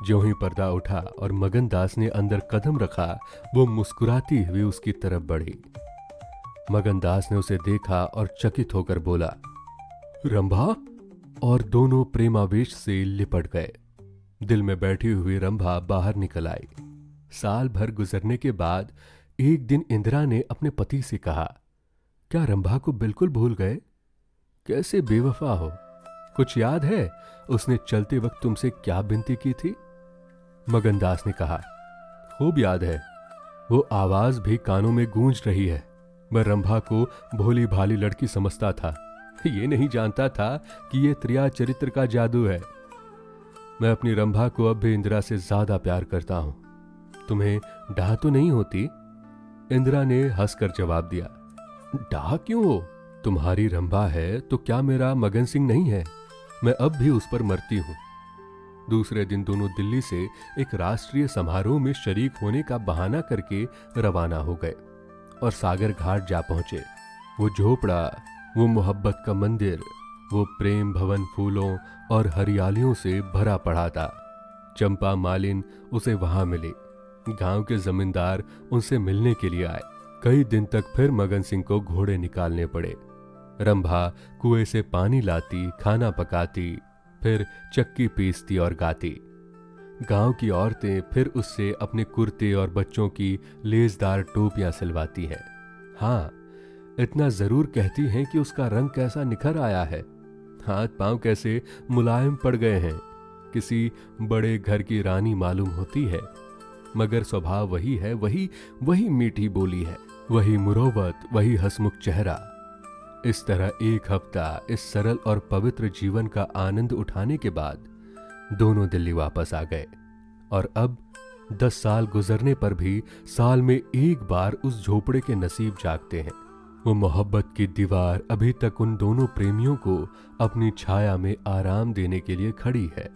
ज्यों ही पर्दा उठा और मगनदास ने अंदर कदम रखा, वो मुस्कुराती हुई उसकी तरफ बढ़ी। मगनदास ने उसे देखा और चकित होकर बोला, रंभा, और दोनों प्रेमावेश से लिपट गए। दिल में बैठी हुई रंभा बाहर निकल आई। साल भर गुजरने के बाद एक दिन इंदिरा ने अपने पति से कहा, क्या रंभा को बिल्कुल भूल गए? कैसे बेवफा हो। कुछ याद है उसने चलते वक्त तुमसे क्या विनती की थी? मगनदास ने कहा, खूब याद है। वो आवाज भी कानों में गूंज रही है। मैं रंभा को भोली भाली लड़की समझता था। ये नहीं जानता था कि ये त्रिया चरित्र का जादू है। मैं अपनी रंभा को अब भी इंदिरा से ज्यादा प्यार करता हूं। तुम्हें डाह तो नहीं होती? इंदिरा ने हंसकर जवाब दिया, डाह क्यों हो? तुम्हारी रंभा है तो क्या मेरा मगन सिंह नहीं है? मैं अब भी उस पर मरती हूं। दूसरे दिन दोनों दिल्ली से एक राष्ट्रीय समारोह में शरीक होने का बहाना करके रवाना हो गए और सागर घाट जा पहुंचे। वो झोपड़ा, वो मोहब्बत का मंदिर, वो प्रेम भवन फूलों और हरियालियों से भरा पड़ा था। चंपा मालिन उसे वहां मिली। गांव के जमींदार उनसे मिलने के लिए आए। कई दिन तक फिर मगन सिंह को घोड़े निकालने पड़े। रंभा कुएं से पानी लाती, खाना पकाती, फिर चक्की पीसती और गाती। गांव की औरतें फिर उससे अपने कुर्ते और बच्चों की लेसदार टोपियां सिलवाती हैं। हाँ, इतना जरूर कहती हैं कि उसका रंग कैसा निखर आया है, हाथ पांव कैसे मुलायम पड़ गए हैं। किसी बड़े घर की रानी मालूम होती है, मगर स्वभाव वही है, वही मीठी बोली है, वही मुरोवत, वही हंसमुख चेहरा। इस तरह एक हफ्ता इस सरल और पवित्र जीवन का आनंद उठाने के बाद दोनों दिल्ली वापस आ गए। और अब 10 साल गुजरने पर भी साल में एक बार उस झोपड़े के नसीब जागते हैं। वो मोहब्बत की दीवार अभी तक उन दोनों प्रेमियों को अपनी छाया में आराम देने के लिए खड़ी है।